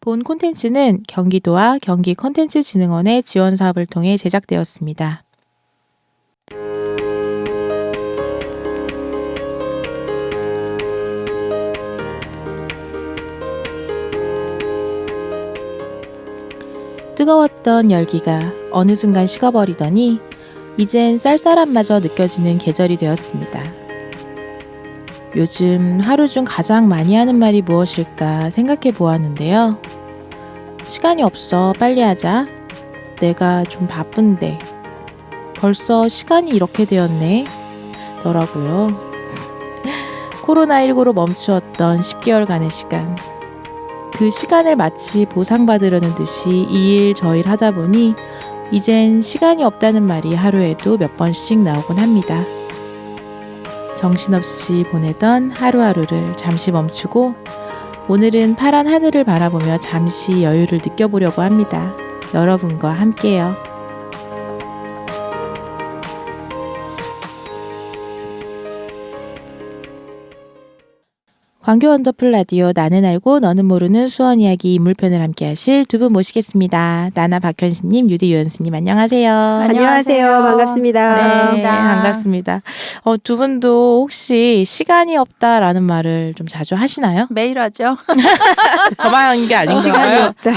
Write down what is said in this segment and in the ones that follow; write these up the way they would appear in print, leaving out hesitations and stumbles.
본 콘텐츠는 경기도와 경기콘텐츠진흥원의 지원 사업을 통해 제작되었습니다. 뜨거웠던 열기가 어느 순간 식어버리더니 이젠 쌀쌀함마저 느껴지는 계절이 되었습니다. 요즘 하루 중 가장 많이 하는 말이 무엇일까 생각해 보았는데요. 시간이 없어 빨리 하자. 내가 좀 바쁜데. 벌써 시간이 이렇게 되었네. 더라고요. 코로나19로 멈추었던 10개월간의 시간. 그 시간을 마치 보상받으려는 듯이 이 일 저 일 하다 보니 이젠 시간이 없다는 말이 하루에도 몇 번씩 나오곤 합니다. 정신없이 보내던 하루하루를 잠시 멈추고 오늘은 파란 하늘을 바라보며 잠시 여유를 느껴보려고 합니다. 여러분과 함께요. 광교 원더풀 라디오 나는 알고 너는 모르는 수원 이야기 인물편을 함께 하실 두 분 모시겠습니다. 나나 박현신님, 유디 유연스님 안녕하세요. 안녕하세요. 반갑습니다. 네, 반갑습니다. 두 분도 혹시 시간이 없다라는 말을 좀 자주 하시나요? 매일 하죠. 저만 한 게 아닌가요? 시간이 없다.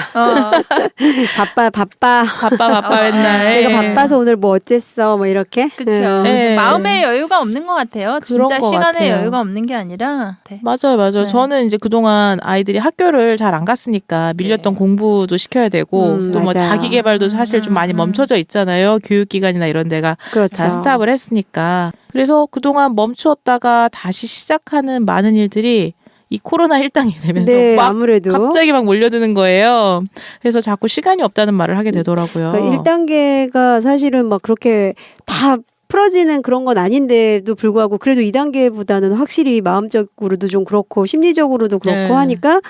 바빠 맨날. 내가 바빠서 오늘 뭐 어쨌어 뭐 이렇게. 그렇죠. 네. 마음의 여유가 없는 것 같아요. 진짜 것 시간의 같아요. 여유가 없는 게 아니라. 네. 맞아요. 네. 저는 이제 그동안 아이들이 학교를 잘 안 갔으니까 밀렸던 공부도 시켜야 되고 또 뭐 맞아요. 자기 개발도 사실 좀 많이 멈춰져 있잖아요. 교육기관이나 이런 데가 그렇죠. 다 스탑을 했으니까. 그래서 그동안 멈추었다가 다시 시작하는 많은 일들이 이 코로나 일당이 되면서 네, 막 아무래도 갑자기 막 몰려드는 거예요. 그래서 자꾸 시간이 없다는 말을 하게 되더라고요. 그러니까 1단계가 사실은 막 그렇게 다 풀어지는 그런 건 아닌데도 불구하고 그래도 2단계보다는 확실히 마음적으로도 좀 그렇고 심리적으로도 그렇고 네. 하니까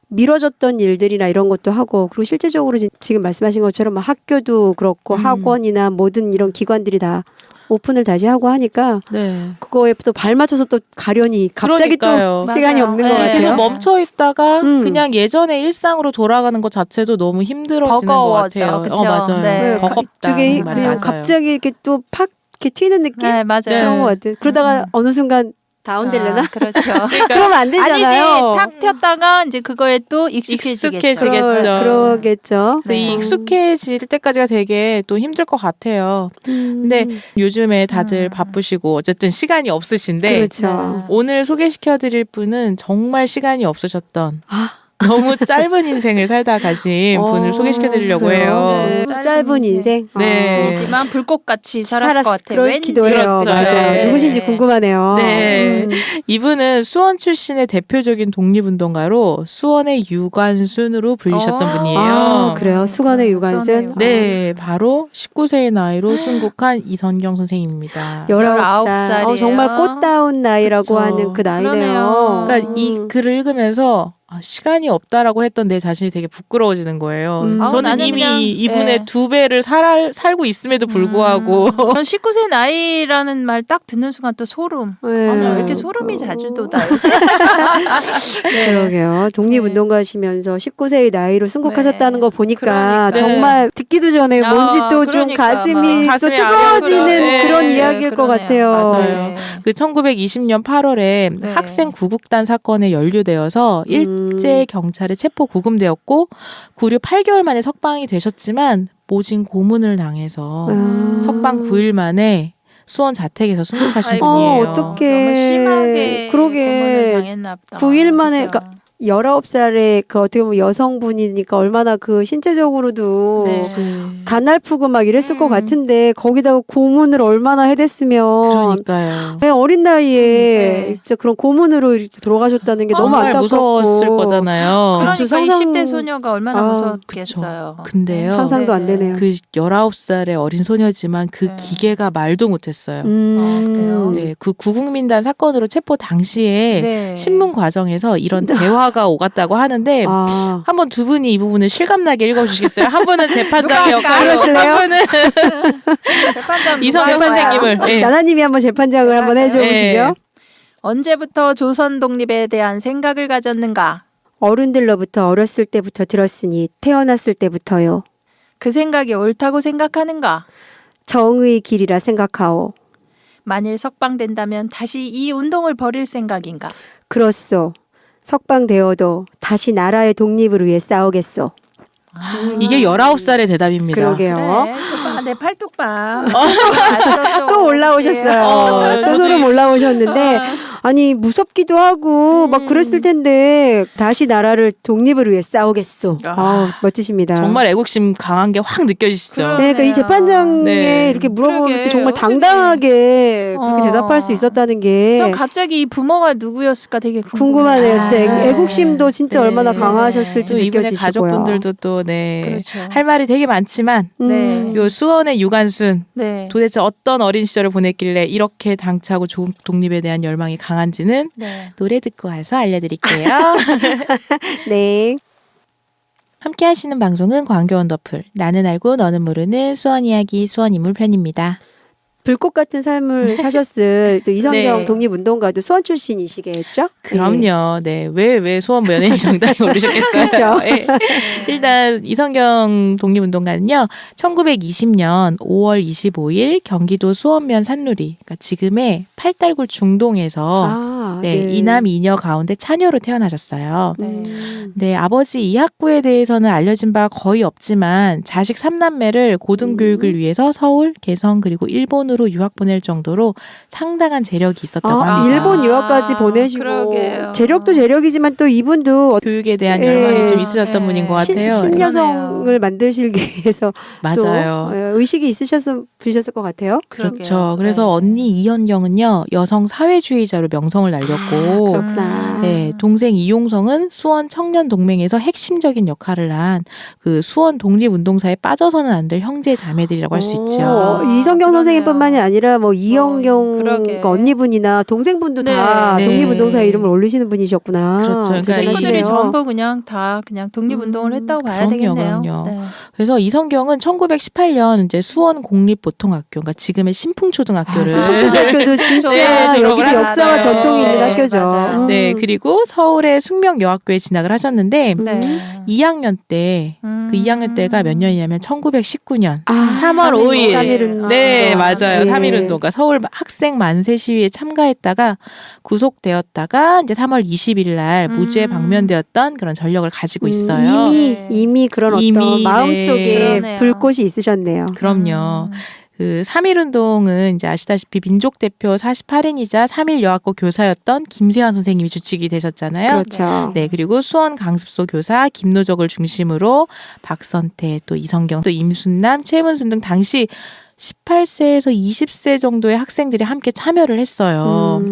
미뤄졌던 일들이나 이런 것도 하고 그리고 실제적으로 지금 말씀하신 것처럼 막 학교도 그렇고 학원이나 모든 이런 기관들이 다 오픈을 다시 하고 하니까 네. 그거에 또 발맞춰서 또 가려니 갑자기 그러니까요. 또 시간이 맞아요. 없는 것 네. 같아요. 계속 멈춰 있다가 그냥 예전의 일상으로 돌아가는 것 자체도 너무 힘들어지는 버거워져, 것 같아요. 그쵸? 맞아요. 네. 버겁다는 말이 맞아요. 갑자기 이렇게 또 팍 이렇게 튀는 느낌? 네, 맞아요. 그런 것 같아요. 그러다가 어느 순간 다운되려나? 그렇죠. 그러면 안 되잖아요. 아니지. 탁 튀었다가 이제 그거에 또 익숙해지겠죠. 익숙해지겠죠. 그러겠죠. 그래서 이 익숙해질 때까지가 되게 또 힘들 것 같아요. 근데 요즘에 다들 바쁘시고 어쨌든 시간이 없으신데 그렇죠. 오늘 소개시켜드릴 분은 정말 시간이 없으셨던 너무 짧은 인생을 살다 가신 분을 소개시켜드리려고 그래요? 해요. 네. 짧은 인생. 네. 하지만 불꽃같이 살았을 것 같아요. 그렇기도 왠지. 해요. 그렇죠. 맞아요. 네. 누구신지 궁금하네요. 네. 이분은 수원 출신의 대표적인 독립운동가로 수원의 유관순으로 불리셨던 분이에요. 아, 그래요? 수건의 유관순? 네, 바로 19세의 나이로 순국한 이선경 선생님입니다. 19살이에요. 정말 꽃다운 나이라고 그쵸. 하는 그 나이네요. 그러네요. 그러니까 이 글을 읽으면서 시간이 없다라고 했던 내 자신이 되게 부끄러워지는 거예요. 저는 나는 이미 그냥, 이분의 네. 2배를 살고 있음에도 불구하고 전 19세 나이라는 말 딱 듣는 순간 또 소름. 네. 맞아, 왜 이렇게 소름이 자주 돋아요. 요새? 그러게요. 독립운동가시면서 19세의 나이로 순국하셨다는 네. 거 보니까 그러니까. 정말 듣기도 전에 뭔지 또 좀 그러니까. 가슴이 또 가슴이 뜨거워지는 아려들어요. 그런 네, 이야기일 것 그러네요. 같아요. 맞아요. 그 1920년 8월에 네. 학생 구국단 사건에 연루되어서 일제 경찰에 체포 구금되었고 구류 8개월 만에 석방이 되셨지만 모진 고문을 당해서 석방 9일 만에 수원 자택에서 순국하신 아이고. 분이에요. 어떡해. 너무 심하게 그러게. 고문을 당했나 보다. 9일 만에, 그죠? 그러니까 19살의 그 어떻게 보면 여성분이니까 얼마나 그 신체적으로도 네. 가날프고 막 이랬을 것 같은데 거기다가 고문을 얼마나 해댔으면 그러니까요. 네, 어린 나이에 네. 진짜 그런 고문으로 이렇게 돌아가셨다는 게 너무 정말 안타깝고 무서웠을 거잖아요. 그러니까 그쵸, 상상- 20대 소녀가 얼마나 아, 무서웠겠어요. 근데요. 상상도 안 되네요. 그 19살의 어린 소녀지만 그 네. 기계가 말도 못했어요. 그래요? 네, 그 구국민단 사건으로 체포 당시에 네. 신문 과정에서 이런 대화가 오갔다고 하는데 아, 한번 두 분이 이 부분을 실감나게 읽어주시겠어요? 한 분은 재판장의 누가 할까요? 역할로, 한 분은 재판장 이성현 누가 할 거야? 선생님을. 네. 나나님이 한번 재판장을 한번 해줘 보시죠. 네. 언제부터 조선 독립에 대한 생각을 가졌는가? 어른들로부터 어렸을 때부터 들었으니 태어났을 때부터요. 그 생각이 옳다고 생각하는가? 정의 길이라 생각하오. 만일 석방된다면 다시 이 운동을 벌일 생각인가? 그렇소. 석방되어도 다시 나라의 독립을 위해 싸우겠소. 이게 19살의 대답입니다. 그러게요. 그래, 오빠, 내 팔뚝밥. 또 올라오셨어요. 또 소름 올라오셨는데 아니 무섭기도 하고 막 그랬을 텐데 다시 나라를 독립을 위해 싸우겠소. 아우, 멋지십니다. 정말 애국심 강한 게 확 느껴지시죠? 그럼. 네, 그러니까 이 재판장에 네. 이렇게 물어볼 그러게, 때 정말 어떻게. 당당하게 그렇게 대답할 수 있었다는 게 저 갑자기 이 부모가 누구였을까 되게 궁금하네요. 진짜 아, 애국심도 진짜 네. 얼마나 강하셨을지 또 이분의 느껴지시고요. 가족분들도 또 네. 그렇죠. 할 말이 되게 많지만 네. 요 수원의 유관순 네. 도대체 어떤 어린 시절을 보냈길래 이렇게 당차고 독립에 대한 열망이 강한지는 네. 노래 듣고 와서 알려드릴게요. 네. 함께 하시는 방송은 광교 원더풀 나는 알고 너는 모르는 수원 이야기 수원 인물 편입니다. 불꽃 같은 삶을 사셨을 또 이성경 네. 독립운동가도 수원 출신이시겠죠? 그럼요. 네. 왜 수원 연예인 정당에 오르셨겠어요? 그렇죠. 네. 일단 이성경 독립운동가는요. 1920년 5월 25일 경기도 수원면 산누리, 그러니까 지금의 팔달굴 중동에서 네, 이남 이녀 가운데 차녀로 태어나셨어요. 네. 네, 아버지 이학구에 대해서는 알려진 바 거의 없지만 자식 3남매를 고등교육을 위해서 서울, 개성 그리고 일본으로 유학 보낼 정도로 상당한 재력이 있었다고 합니다. 일본 유학까지 보내시고 그러게요. 재력도 재력이지만 또 이분도 교육에 대한 예, 열망이 좀 있으셨던 예. 분인 것 같아요. 신여성을 만드시기 위해서 맞아요. 또 의식이 분이셨을 것 같아요. 그렇죠. 그러게요. 그래서 네. 언니 이현경은요 여성 사회주의자로 명성을 날렸고, 그렇구나. 네, 동생 이용성은 수원 청년 동맹에서 핵심적인 역할을 한 그 수원 독립운동사에 빠져서는 안 될 형제 자매들이라고 할 수 있죠. 이성경 그러네요. 선생님뿐만이 아니라 뭐 이영경 그러게. 그러니까 언니분이나 동생분도 네. 다 네. 독립운동사에 이름을 올리시는 분이셨구나. 그렇죠. 그러니까 친구들이 대단하시네요. 전부 그냥 다 그냥 독립운동을 했다고 봐야 그럼요, 되겠네요. 그럼요. 네. 그래서 이성경은 1918년 이제 수원 공립보통학교, 그러니까 지금의 신풍초등학교를 신풍초등학교도 진짜 네, 여기도 졸업을 역사와 하셨어요. 전통이 있는 네, 학교죠. 맞아요. 네, 그리고 서울의 숙명여학교에 진학을 하셨는데 네. 2학년 때 그 2학년 때가 몇 년이냐면 1919년 3월 5일. 3일은 네, 맞아요. 예. 3.1운동. 그러니까 서울 학생 만세 시위에 참가했다가 구속되었다가 이제 3월 20일 날 무죄 방면되었던 그런 전력을 가지고 있어요. 네. 이미 그런 이미, 어떤 마음속에 네. 그러네요. 불꽃이 있으셨네요. 그럼요. 그 3.1운동은 이제 아시다시피 민족대표 48인이자 3.1여학고 교사였던 김세환 선생님이 주축이 되셨잖아요. 그렇죠. 네, 그리고 수원 강습소 교사 김노적을 중심으로 박선태, 또 이성경, 또 임순남, 최문순 등 당시 18세에서 20세 정도의 학생들이 함께 참여를 했어요.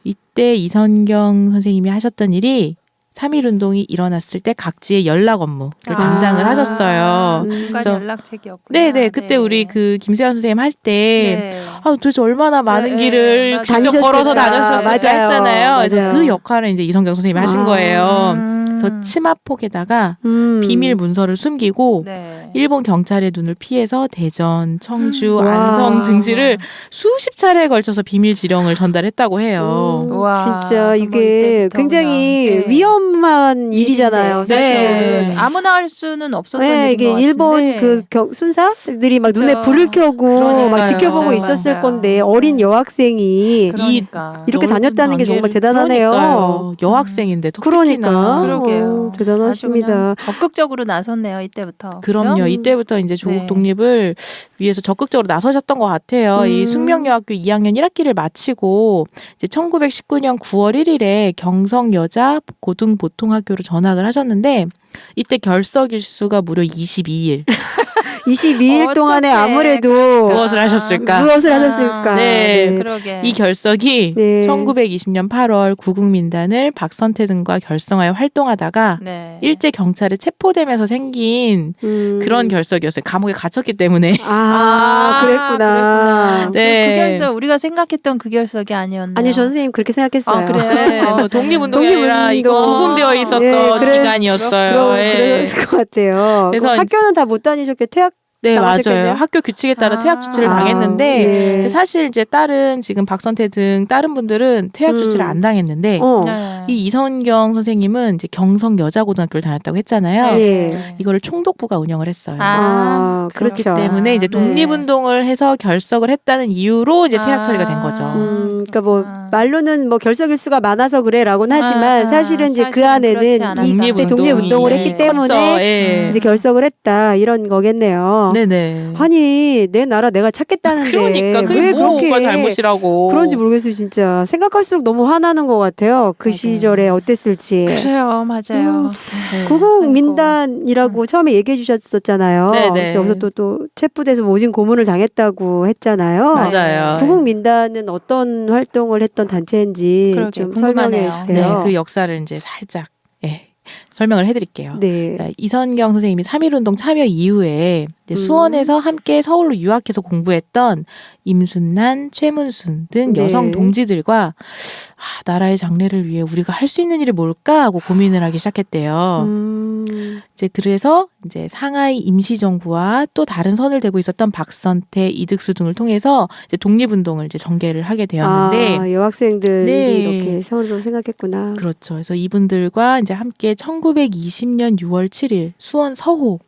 이때 이성경 선생님이 하셨던 일이 3.1운동이 일어났을 때 각지의 연락 업무를 담당을 하셨어요. 중간 그래서- 연락책이었구나. 네네, 그때 우리 그 김세환 선생님 할 때 네. 도대체 얼마나 많은 네, 길을 맞아요. 직접 다니셨을까. 걸어서 다녔었을까 맞아요. 했잖아요. 그래서 맞아요. 그 역할을 이제 이성경 선생님이 하신 거예요. 음. 그래서 치마폭에다가 비밀 문서를 숨기고 네. 일본 경찰의 눈을 피해서 대전, 청주, 와. 안성 등지를 수십 차례에 걸쳐서 비밀 지령을 전달했다고 해요. 우와, 진짜 이게 이때부터 굉장히 그냥, 네. 위험한 일이잖아요. 일인데, 사실은. 네. 아무나 할 수는 없었던 네, 일인 이게 것 일본 같은데. 그 순사들이 막 그쵸. 눈에 불을 켜고 그러니까요. 막 지켜보고 맞아요. 있었을 맞아요. 건데 어린 여학생이 그러니까. 이렇게 넓은 다녔다는 게 정말 관계를- 대단하네요. 그러니까요. 여학생인데 또 그러니까 특히나. 그러게요. 대단하십니다. 아주 그냥 적극적으로 나섰네요 이때부터. 그럼요. 그죠? 이때부터 이제 조국 네. 독립을 위해서 적극적으로 나서셨던 것 같아요. 이 숙명여학교 2학년 1학기를 마치고 이제 1919년 9월 1일에 경성 여자 고등보통학교로 전학을 하셨는데 이때 결석 일수가 무려 22일. 22일 동안에 어떡해. 아무래도 무엇을 하셨을까? 무엇을 하셨을까? 네. 그러게. 이 결석이 네. 1920년 8월 구국민단을 박선태 등과 결성하여 활동하다가 네. 일제 경찰에 체포되면서 생긴 그런 결석이었어요. 감옥에 갇혔기 때문에. 그랬구나. 네. 그 결석 우리가 생각했던 그 결석이 아니었네요. 아니, 저 선생님 그렇게 생각했어요. 아, 그래요? 네, 뭐 독립운동이 아니라 이거 독립운동. 구금되어 있었던 예, 기간이었어요. 예. 그랬을 것 같아요. 그래서 학교는 다 못 다니셨게 네, 당하셨겠네요? 맞아요. 학교 규칙에 따라 퇴학 조치를 아, 당했는데 예. 이제 사실 이제 다른 지금 박선태 등 다른 분들은 퇴학 조치를 안 당했는데 네. 이 이선경 선생님은 이제 경성 여자고등학교를 다녔다고 했잖아요. 네. 이거를 총독부가 운영을 했어요. 그렇기 그렇죠. 때문에 이제 네. 독립운동을 해서 결석을 했다는 이유로 이제 퇴학 처리가 된 거죠. 그러니까 뭐 말로는 뭐 결석 일수가 많아서 그래라고는 하지만 사실은 이제 그 사실은 안에는 그렇지 않았다. 이때 독립운동을 했기 때문에 컸죠. 예. 이제 결석을 했다 이런 거겠네요. 네네. 아니 내 나라 내가 찾겠다는데 그러니까 그게 왜 뭐가 그렇게 잘못이라고. 그런지 모르겠어요 진짜. 생각할수록 너무 화나는 것 같아요. 그 맞아요. 시절에 어땠을지. 그래요, 맞아요. 네. 구국민단이라고 처음에 얘기해 주셨었잖아요. 네네. 그래서 여기서 또 체포돼서 모진 고문을 당했다고 했잖아요. 맞아요. 구국민단은 어떤 활동을 했던 단체인지 그러게, 좀 궁금하네요. 설명해 주세요. 네, 그 역사를 이제 살짝 설명을 해드릴게요. 네. 그러니까 이선경 선생님이 3.1운동 참여 이후에 이제 수원에서 함께 서울로 유학해서 공부했던 임순란, 최문순 등 네. 여성 동지들과 나라의 장래를 위해 우리가 할 수 있는 일이 뭘까 하고 고민을 하기 시작했대요. 이제 그래서 이제 상하이 임시정부와 또 다른 선을 대고 있었던 박선태, 이득수 등을 통해서 이제 독립운동을 이제 전개를 하게 되었는데 여학생들이 네. 이렇게 서로 생각했구나. 그렇죠. 그래서 이분들과 이제 함께 1920년 6월 7일 수원 서호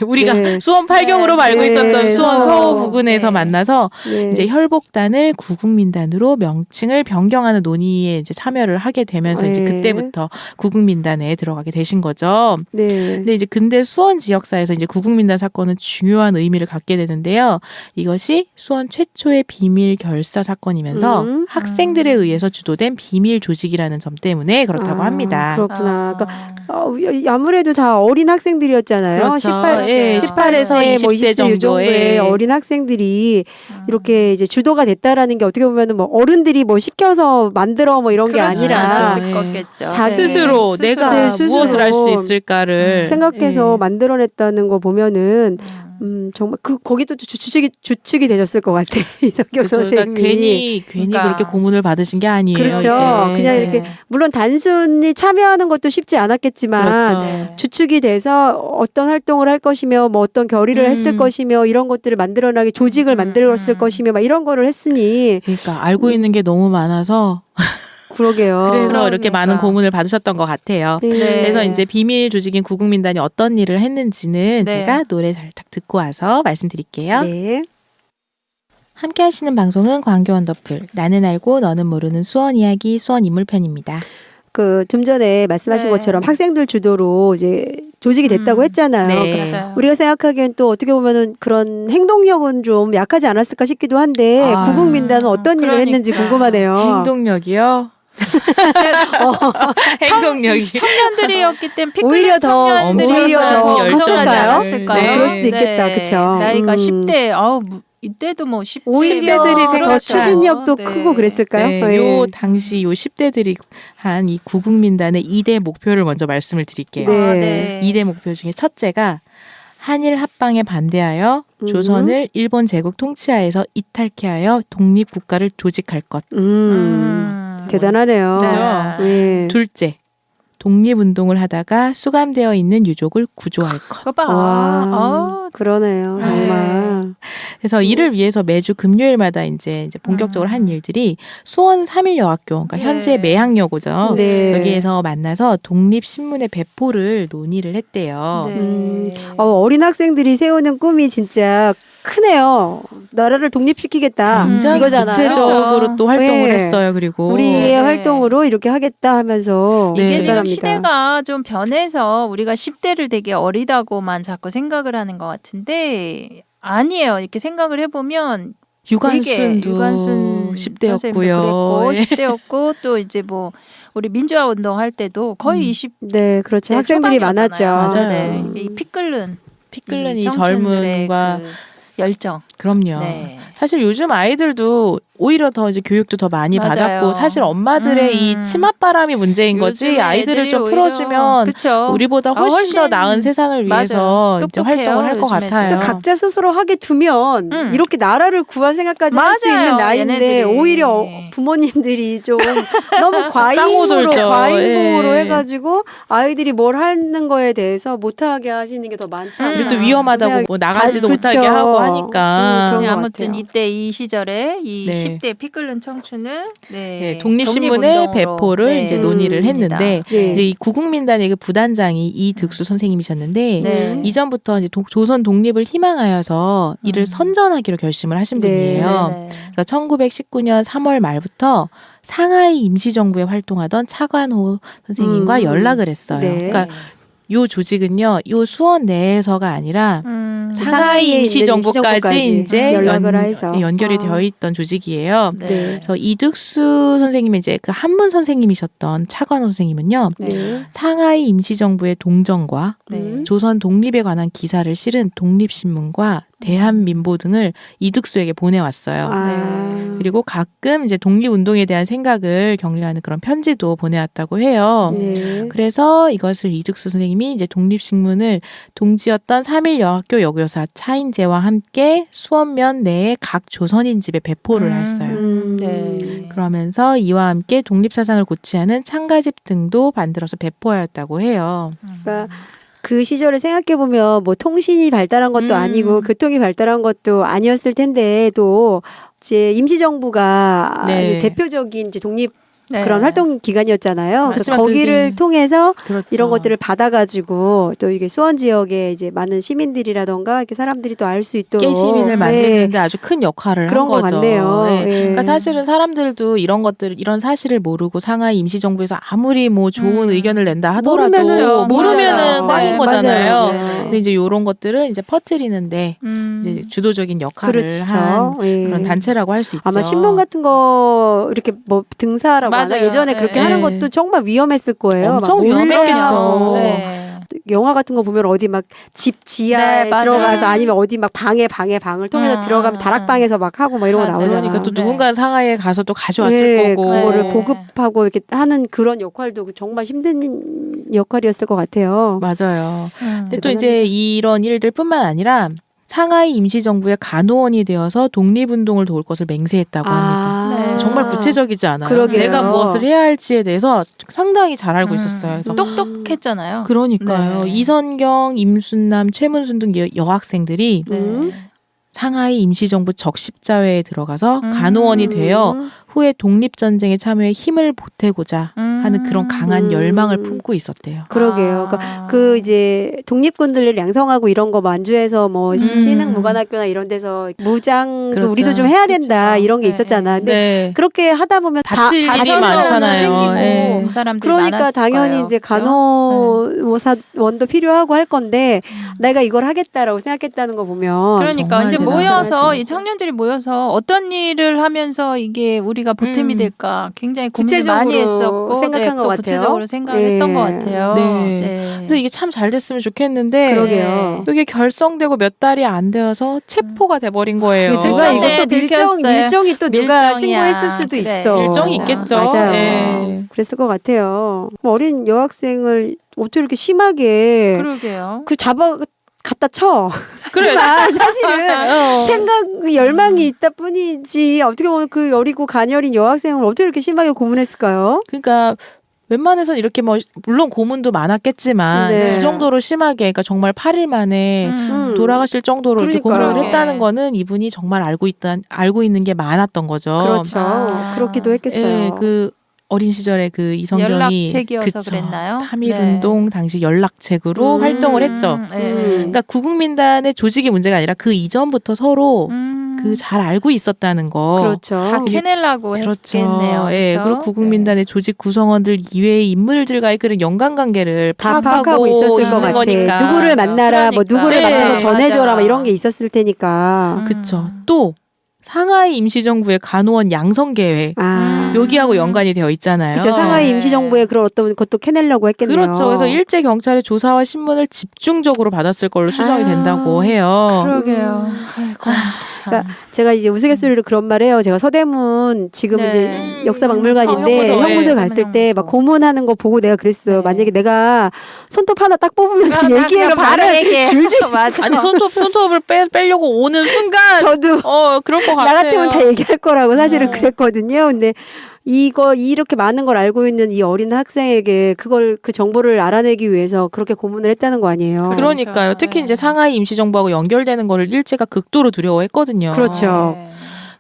우리가 네. 수원 팔경으로 네. 알고 네. 있었던 수원 서호. 서호 부근에서 네. 만나서 네. 이제 혈복단을 구국민단으로 명칭을 변경하는 논의에 이제 참여를 하게 되면서 이제 네. 그때부터 구국민단에 들어가게 되신 거죠. 네. 근데 이제 근대 수원 지역사에서 이제 구국민단 사건은 중요한 의미를 갖게 되는데요. 이것이 수원 최초의 비밀 결사 사건이면서 학생들에 의해서 주도된 비밀 조직이라는 점 때문에 그렇다고 합니다. 그렇구나. 그러니까 아무래도 다 어린 학생들이었잖아요. 그렇죠. 18에서 18세, 20세 정도의 정도의 어린 학생들이 이렇게 이제 주도가 됐다라는 게 어떻게 보면은 뭐 어른들이 뭐 시켜서 만들어 뭐 이런 게 아니라 않았을 네. 거겠죠. 자기 스스로 내가 네, 스스로 무엇을 할 수 있을까를 생각해서 네. 만들어냈다는 거 보면은 정말 거기도 주축이 되셨을 것 같아. 이성경 그렇죠. 선생님이. 그러니까 괜히 그러니까. 그렇게 고문을 받으신 게 아니에요. 그렇죠. 이게. 그냥 이렇게 물론 단순히 참여하는 것도 쉽지 않았겠지만 그렇죠. 네. 주축이 돼서 어떤 활동을 할 것이며 뭐 어떤 결의를 했을 것이며 이런 것들을 만들어나게 조직을 만들었을 것이며 막 이런 거를 했으니 그러니까 알고 있는 게 너무 많아서 그러게요. 그래서 이렇게 그러니까. 많은 고문을 받으셨던 것 같아요. 네. 그래서 이제 비밀 조직인 구국민단이 어떤 일을 했는지는 네. 제가 노래 살짝 듣고 와서 말씀드릴게요. 네. 함께 하시는 방송은 광교 원더풀 나는 알고 너는 모르는 수원 이야기 수원 인물편입니다. 그 좀 전에 말씀하신 네. 것처럼 학생들 주도로 이제 조직이 됐다고 했잖아요. 네. 그러니까 맞아요. 우리가 생각하기엔 또 어떻게 보면은 그런 행동력은 좀 약하지 않았을까 싶기도 한데 아. 구국민단은 어떤 일을 했는지 그러니까. 궁금하네요. 행동력이요? 행동력이 청년들이었기 때문에 피클 오히려 더 청년들이어서 엄청 걱정하지 열정이잖아요. 않았을까요? 네. 그럴 수도 있겠다. 그쵸? 나이가 10대. 이때도 뭐 10, 오히려 10대들이 더 그렇죠. 추진력도 네. 크고 그랬을까요? 네, 네. 요 당시 요 10대들이 한 이 구국민단의 2대 목표를 먼저 말씀을 드릴게요. 네. 2대 목표 중에 첫째가 한일 합방에 반대하여 조선을 일본 제국 통치하에서 이탈케 하여 독립국가를 조직할 것. 대단하네요. 그죠? 네. 둘째, 독립운동을 하다가 수감되어 있는 유족을 구조할 것. 그거 봐. 와, 그러네요. 정말. 그래서 이를 위해서 매주 금요일마다 이제 본격적으로 한 일들이 수원 3일 여학교, 그러니까 네. 현재 매학여고죠. 네. 여기에서 만나서 독립신문의 배포를 논의를 했대요. 네. 어린 학생들이 세우는 꿈이 진짜 크네요. 나라를 독립시키겠다. 굉장히 이거잖아요. 구체적으로 또 활동을 네. 했어요. 그리고 우리의 네. 활동으로 이렇게 하겠다 하면서 이게 지금 대단합니다. 시대가 좀 변해서 우리가 10대를 되게 어리다고만 자꾸 생각을 하는 것 같은데 아니에요. 이렇게 생각을 해보면 유관순도 유관순 10대였고요. 예. 10대였고 또 이제 뭐 우리 민주화 운동 할 때도 거의 20대 네, 그렇죠. 학생들이 많았죠. 맞아요. 네. 이 피 끓는 피 끓는 이 청춘들의 젊음과 그 열정. 그럼요. 네. 사실 요즘 아이들도 오히려 더 이제 교육도 더 많이 맞아요. 받았고 사실 엄마들의 이 치맛바람이 문제인 거지 요즘에 아이들을 애들이 좀 오히려 풀어주면 그쵸. 우리보다 훨씬 더 나은 세상을 위해서 이제 똑똑해요, 활동을 할 것 요즘 애들. 같아요. 그러니까 각자 스스로 하게 두면 이렇게 나라를 구할 생각까지 할 수 맞아요, 있는 나이인데 얘네들이. 오히려 부모님들이 좀 너무 과잉으로 돌죠. 과잉보호로 예. 해가지고 아이들이 뭘 하는 거에 대해서 못하게 하시는 게 더 많지 않나. 그리고 또 위험하다고 뭐 나가지도 그쵸. 못하게 하고 하니까. 그런 네, 것 아무튼 같아요. 이때 이 시절에 이 네. 10대 피 끓는 청춘을 네, 독립신문의 배포를 이제 논의를 했는데 네. 이제 이 구국민단의 그 부단장이 이득수 선생님이셨는데 네. 이전부터 이제 조선 독립을 희망하여서 이를 선전하기로 결심을 하신 네. 분이에요. 네. 그래서 1919년 3월 말부터 상하이 임시정부에 활동하던 차관호 선생님과 연락을 했어요. 네. 그러니까 요 조직은요, 요 수원 내에서가 아니라 상하이 임시정부까지 이제 연락을 해서 연결이 되어 있던 조직이에요. 네. 그래서 이득수 선생님이 이제 그 한문 선생님이셨던 차관호 선생님은요, 네. 상하이 임시정부의 동정과 네. 조선 독립에 관한 기사를 실은 독립신문과 대한민보 등을 이득수에게 보내왔어요. 아. 그리고 가끔 이제 독립운동에 대한 생각을 격려하는 그런 편지도 보내왔다고 해요. 네. 그래서 이것을 이득수 선생님이 이제 독립신문을 동지였던 3.1 여학교 여교사 차인재와 함께 수원면 내에 각 조선인 집에 배포를 했어요. 네. 그러면서 이와 함께 독립사상을 고취하는 창가집 등도 만들어서 배포하였다고 해요. 그러니까 그 시절을 생각해 보면 뭐 통신이 발달한 것도 아니고 교통이 발달한 것도 아니었을 텐데도 이제 임시정부가 네. 이제 대표적인 이제 독립 네. 그런 활동 기관이었잖아요. 그래서 하지만 거기를 그게- 통해서 그렇죠. 이런 것들을 받아가지고 또 이게 수원 지역에 이제 많은 시민들이라던가 이렇게 사람들이 또 알 수 있도록 깨시민을 네. 만드는데 아주 큰 역할을 그런 한 것 거죠. 같네요. 네. 예. 그러니까 사실은 사람들도 이런 것들, 이런 사실을 모르고 상하이 임시정부에서 아무리 뭐 좋은 의견을 낸다 하더라도 모르면은 모르면은 맞아요. 꽝인 네, 거잖아요. 맞아요. 근데 이제 이런 것들을 이제 퍼뜨리는데 이제 주도적인 역할을 그렇죠. 한 예. 그런 단체라고 할 수 있죠. 아마 신문 같은 거 이렇게 뭐 등사라고 하나 맞아요. 예전에 예, 그렇게 예. 하는 것도 정말 위험했을 거예요. 엄청 막 위험했겠죠. 네. 영화 같은 거 보면 어디 막 집 지하에 네, 맞아요. 들어가서 아니면 어디 막 방에 방을 통해서 들어가면 다락방에서 막 하고 막 이런 거 맞아요. 나오잖아. 그러니까 또 네. 누군가 상하이에 가서 또 가져왔을 네, 거고. 그거를 네. 보급하고 이렇게 하는 그런 역할도 정말 힘든 역할이었을 것 같아요. 맞아요. 근데 또 대단합니다. 이제 이런 일들뿐만 아니라 상하이 임시정부의 간호원이 되어서 독립운동을 도울 것을 맹세했다고 합니다. 네. 정말 구체적이지 않아요. 그러게요. 내가 무엇을 해야 할지에 대해서 상당히 잘 알고 있었어요. 그래서 똑똑했잖아요. 그러니까요. 네. 이선경, 임순남, 최문순 등 여학생들이 네. 상하이 임시정부 적십자회에 들어가서 간호원이 되어 후에 독립전쟁에 참여해 힘을 보태고자 하는 그런 강한 열망을 품고 있었대요. 그러게요. 그러니까 그 이제 독립군들을 양성하고 이런 거 만주에서 뭐 신흥 무관학교나 이런 데서 무장도 그렇죠. 우리도 좀 해야 된다 그렇죠. 이런 게 네. 있었잖아. 근데 네. 그렇게 하다 보면 다칠 일이 다쳐서 많잖아요. 생기고 예. 사람들이 그러니까 많았을 당연히 거예요. 이제 그죠? 간호사원도 필요하고 할 건데 내가 이걸 하겠다라고 생각했다는 거 보면 그러니까 정말 이제 대단하다. 모여서 이 청년들이 모여서 어떤 일을 하면서 이게 우리가 보탬이 될까 굉장히 고민을 많이 구체적으로 했었고 생각한 것 또 같아요. 구체적으로 생각을 네. 했던 것 같아요. 네. 그래서 이게 참 잘 됐으면 좋겠는데 그러게요. 이게 결성되고 몇 달이 안 되어서 체포가 돼버린 거예요. 누가 네, 이것도 들켰어요. 밀정이 또 누가 밀정이야. 신고했을 수도 그래. 있어. 일정이 있겠죠. 맞아요. 예. 그랬을 것 같아요. 뭐 어린 여학생을 어떻게 이렇게 심하게 그러게요. 그 잡아 갖다 쳐. 그래. 하지만 사실은 생각 열망이 있다 뿐이지 어떻게 보면 그 어리고 가녀린 여학생을 어떻게 이렇게 심하게 고문했을까요? 그러니까 웬만해선 이렇게 뭐 물론 고문도 많았겠지만 네. 이 정도로 심하게 그러니까 정말 8일 만에 돌아가실 정도로 이렇게 그러니까요. 고문을 했다는 거는 이분이 정말 알고 있는 게 많았던 거죠. 그렇죠. 그렇기도 했겠어요. 예, 그 어린 시절에 그 이성경이 연락책이어서 그랬나요? 3.1 네. 운동 당시 연락책으로 활동을 했죠. 그러니까 구국민단의 조직이 문제가 아니라 그 이전부터 서로 그 잘 알고 있었다는 거. 그렇죠. 다 캐내려고 그렇죠. 했겠네요. 예, 그렇죠? 그리고 구국민단의 조직 구성원들 이외의 인물들과의 그런 연관관계를 다 파악하고 있었을 것 있는 같아. 거니까. 누구를 만나라, 뭐 그러니까. 누구를 네, 만나서 전해줘라, 맞아. 뭐 이런 게 있었을 테니까. 그렇죠. 또 상하이 임시정부의 간호원 양성 계획 아, 여기하고 연관이 되어 있잖아요. 그렇죠. 상하이 네. 임시정부의 그런 어떤 것도 캐내려고 했겠네요. 그렇죠. 그래서 일제 경찰의 조사와 신문을 집중적으로 받았을 걸로 추정이 된다고 해요. 그러게요. 아이고, 참. 그러니까 제가 이제 우스갯소리로 그런 말해요. 제가 서대문 지금 네. 이제 역사박물관인데 형무소, 형무소에 예. 갔을 때 막 형무소. 고문하는 거 보고 내가 그랬어요. 네. 만약에 내가 손톱 하나 딱 뽑으면서 얘기해로 말을 줄줄 맞아. 아니 손톱을 빼려고 오는 순간 저도 그럴 것 나 같아요. 같으면 다 얘기할 거라고 사실은 어. 그랬거든요. 근데 이렇게 많은 걸 알고 있는 이 어린 학생에게 그 정보를 알아내기 위해서 그렇게 고문을 했다는 거 아니에요. 그러니까요. 특히 이제 상하이 임시정부하고 연결되는 거를 일제가 극도로 두려워했거든요. 그렇죠. 네.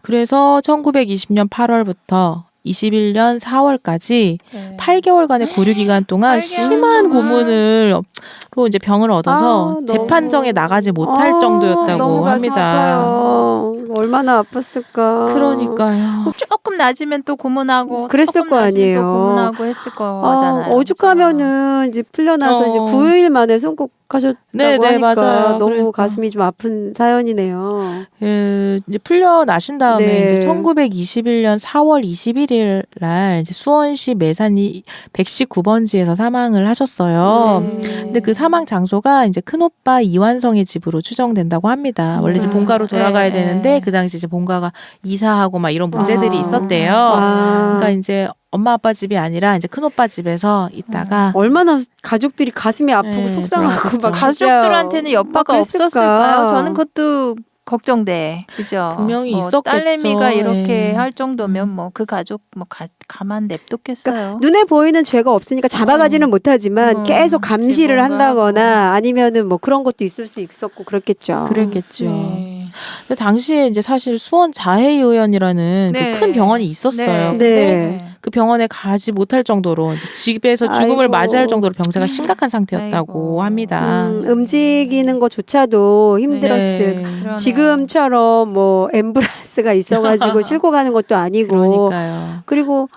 그래서 1920년 8월부터 21년 4월까지 네. 8개월간의 구류 기간 동안 8개월 심한 동안. 고문으로 이제 병을 얻어서 너무- 재판정에 나가지 못할 너무 정도였다고 가슴 합니다. 아파요. 얼마나 아팠을까. 그러니까요. 조금 낮으면 또 고문하고 그랬을 조금 거 낮으면 아니에요. 또 고문하고 했을 거잖아요. 오죽하면은 이제 풀려나서 이제 어. 9일 만에 순국하셨다고 네, 하니까 맞아요. 너무 그러니까. 가슴이 좀 아픈 사연이네요. 이제 풀려나신 다음에 네. 이제 1921년 4월 21일 날 이제 수원시 매산리 119번지에서 사망을 하셨어요. 근데 그 사망 장소가 이제 큰오빠 이완성의 집으로 추정된다고 합니다. 원래 이제 본가로 돌아가야 네. 되는데 그 당시 이제 본가가 이사하고 막 이런 문제들이 아. 있었대요. 아. 그러니까 이제 엄마 아빠 집이 아니라 이제 큰오빠 집에서 있다가 얼마나 가족들이 가슴이 아프고 네, 속상하고 막 돌아가셨죠. 진짜 가족들한테는 여파가 막 없었을까요? 저는 그것도 걱정돼. 그죠? 분명히 뭐 있었겠죠. 딸내미가 이렇게 예. 할 정도면 뭐 그 가족 뭐 가만 냅뒀겠어요. 눈에 보이는 죄가 없으니까 잡아가지는 못하지만 계속 감시를 뭔가 한다거나 아니면은 뭐 그런 것도 있을 수 있었고 그랬겠죠. 그랬겠죠. 네. 근데 당시에 이제 사실 수원 자해의원이라는 네. 그 큰 병원이 있었어요. 네. 근데 그 병원에 가지 못할 정도로 이제 집에서 죽음을 아이고. 맞이할 정도로 병세가 심각한 상태였다고 아이고. 합니다. 움직이는 것조차도 힘들었을. 네. 그러네요. 지금처럼 뭐 앰뷸런스가 있어가지고 싣고 가는 것도 아니고 그러니까요. 그리고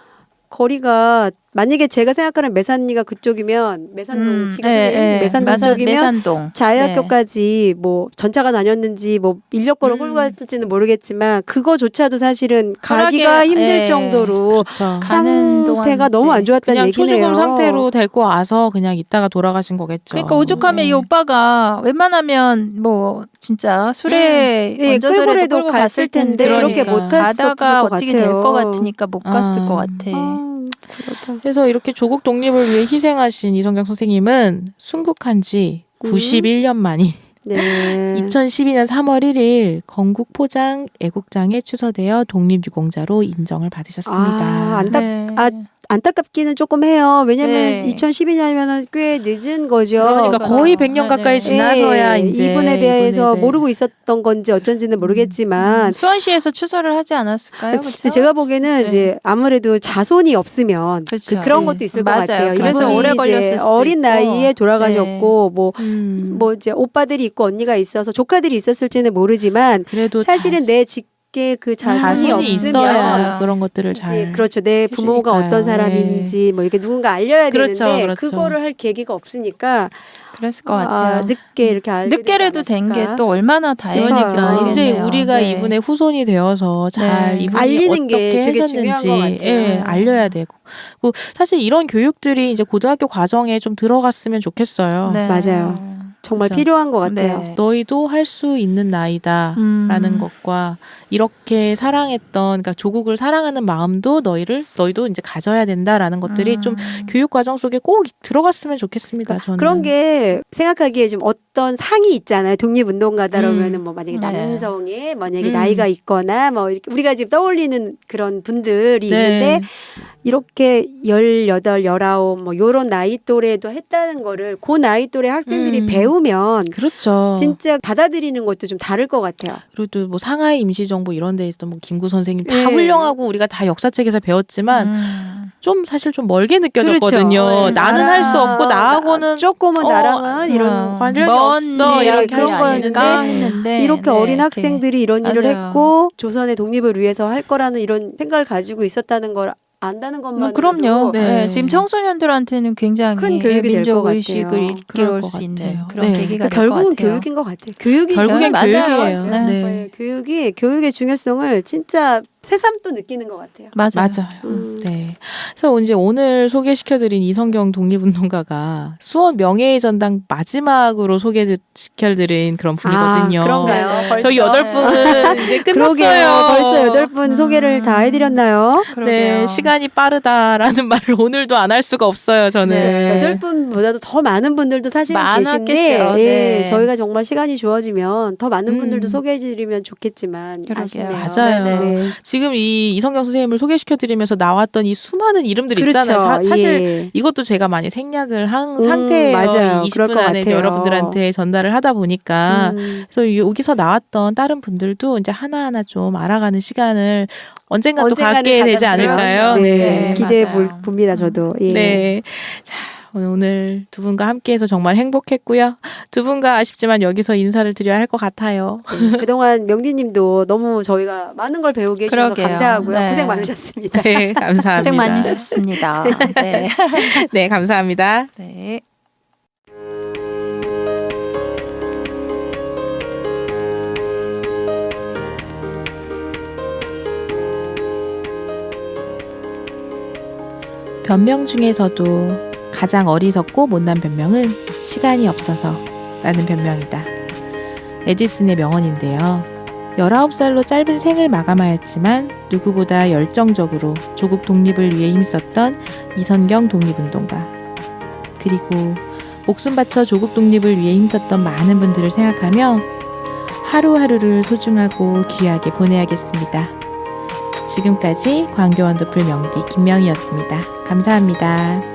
거리가 만약에 제가 생각하는 매산리가 그쪽이면 매산동 지금 매산동 쪽이면 매산동. 자해학교까지 뭐 전차가 다녔는지 뭐 인력거로 끌고 갔을지는 모르겠지만 그거조차도 사실은 가기가 힘들 정도로 그렇죠. 가는 상태가 동안 너무 안 좋았다는 그냥 얘기네요. 초죽음 상태로 데리고 와서 그냥 있다가 돌아가신 거겠죠. 그러니까 오죽하면 이 오빠가 웬만하면 뭐 진짜 술에 예, 얹어서라도 끌고라도 끌고 갔을 갔을 텐데 텐데 그렇게 그러니까. 못했었을 가다가 것 어떻게 같아요. 될 것 같으니까 못 갔을 아. 것 같아. 그렇다. 그래서 이렇게 조국 독립을 위해 희생하신 이성경 선생님은 순국한 지 91년 만인 네. 2012년 3월 1일 건국 포장 애국장에 추서되어 독립유공자로 인정을 받으셨습니다. 네. 안타깝기는 조금 해요. 왜냐면 네. 2012년이면 꽤 늦은 거죠. 그러니까 거의 그렇죠. 100년 가까이 네. 지나서야 예, 이제 이분에 대해서 이분에 모르고 있었던 건지 어쩐지는 모르겠지만 수원시에서 추서를 하지 않았을까요? 근데 그쵸? 제가 보기에는 네. 이제 아무래도 자손이 없으면 그렇죠. 그런 것도 있을 것 맞아요. 같아요. 그래서 이분이 오래 이제 걸렸을 수도 어린 있고. 나이에 돌아가셨고 뭐 이제 오빠들이 있고 언니가 있어서 조카들이 있었을지는 모르지만 그래도 사실은 내 직계 그 자손이 자손이 없으면 있어야 그런 것들을 이제 잘 그렇죠. 내 부모가 해주니까요. 어떤 사람인지 뭐 이렇게 누군가 알려야 그렇죠, 되는데 그렇죠. 그거를 할 계기가 없으니까 그랬을 것 같아요. 늦게 이렇게 알게 늦게라도 되지 된 게 않았을까. 또 얼마나 다행인지 그러니까 이제 모르겠네요. 우리가 네. 이분의 후손이 되어서 잘 네. 이분이 알리는 게 어떻게 되게 중요한 하셨는지 것 같아요. 예, 알려야 되고 사실 이런 교육들이 이제 고등학교 과정에 좀 들어갔으면 좋겠어요. 네. 맞아요. 정말 그렇죠. 필요한 것 같아요. 네. 너희도 할 수 있는 나이다라는 것과 이렇게 사랑했던 그러니까 조국을 사랑하는 마음도 너희도 이제 가져야 된다라는 것들이 좀 교육 과정 속에 꼭 들어갔으면 좋겠습니다. 저는 그런 게 생각하기에 좀 어떤 상이 있잖아요. 독립운동가다 그러면은 뭐 만약에 네. 남성의 만약에 나이가 있거나 뭐 이렇게 우리가 지금 떠올리는 그런 분들이 네. 있는데 이렇게 18, 19, 뭐 요런 나이 또래도 했다는 거를 그 나이 또래 학생들이 배우면 그렇죠. 진짜 받아들이는 것도 좀 다를 것 같아요. 그리고 뭐 상하이 임시정부 이런 데 있었던 뭐 김구 선생님 다 네. 훌륭하고 우리가 다 역사책에서 배웠지만 좀 사실 좀 멀게 느껴졌거든요. 그렇죠. 나는 할 수 없고 나하고는 조금은 나랑은 이런 관련이 먼 없어 이야기 이렇게 할 수 아닐까 있는데 했는데 이렇게 네, 어린 이렇게. 학생들이 이런 일을 맞아요. 했고 조선의 독립을 위해서 할 거라는 이런 생각을 가지고 있었다는 걸 안다는 것만으로도 그럼요. 네. 네, 지금 청소년들한테는 굉장히 큰 교육이 될 민족 것 같아요. 의식을 그럴 일깨울 것 수 있는 같아요. 그런 네. 계기가 될 것 결국은 같아요. 교육인 것 같아요. 교육이 결국엔 맞아요. 교육이에요. 네. 네. 교육의 중요성을 진짜 새삼 또 느끼는 것 같아요. 맞아요. 맞아요. 네. 네. 그래서 이제 오늘 소개시켜드린 이성경 독립운동가가 수원 명예의 전당 마지막으로 소개시켜드린 그런 분이거든요. 그런가요? 네. 벌써? 저희 8분은 이제 끝났어요. 그러게요. 벌써 8분 소개를 다 해드렸나요? 네, 그러게요. 시간이 빠르다라는 말을 오늘도 안 할 수가 없어요, 저는. 네. 8분보다도 더 많은 분들도 사실 많았겠죠. 계신데 네. 저희가 정말 시간이 주어지면 더 많은 분들도 음. 소개해드리면 좋겠지만 그러게요. 아쉽네요. 맞아요. 네. 지금 이 이성경 선생님을 소개시켜드리면서 나왔던 이 수많은 이름들 있잖아요. 사실 예. 이것도 제가 많이 생략을 한 상태예요. 맞아요. 이 그럴 20분 것 안에 이제 같아요. 여러분들한테 전달을 하다 보니까 그래서 여기서 나왔던 다른 분들도 이제 하나하나 좀 알아가는 시간을 언젠가 또 언젠가는 갖게 되지 가졌으면 않을까요? 네. 네, 기대해 맞아요. 봅니다. 저도. 예. 네. 자, 오늘 두 분과 함께해서 정말 행복했고요. 두 분과 아쉽지만 여기서 인사를 드려야 할 것 같아요. 네. 그동안 명디님도 너무 저희가 많은 걸 배우게 해주셔서 그러게요. 감사하고요. 네. 고생 많으셨습니다. 네, 감사합니다. 고생 많으셨습니다. 네. 네, 감사합니다. 네. 변명 중에서도 가장 어리석고 못난 변명은 시간이 없어서 라는 변명이다. 에디슨의 명언인데요. 19살로 짧은 생을 마감하였지만 누구보다 열정적으로 조국 독립을 위해 힘썼던 이성경 독립운동가. 그리고 목숨 바쳐 조국 독립을 위해 힘썼던 많은 분들을 생각하며 하루하루를 소중하고 귀하게 보내야겠습니다. 지금까지 광교 원더풀 명디 김명희였습니다. 감사합니다.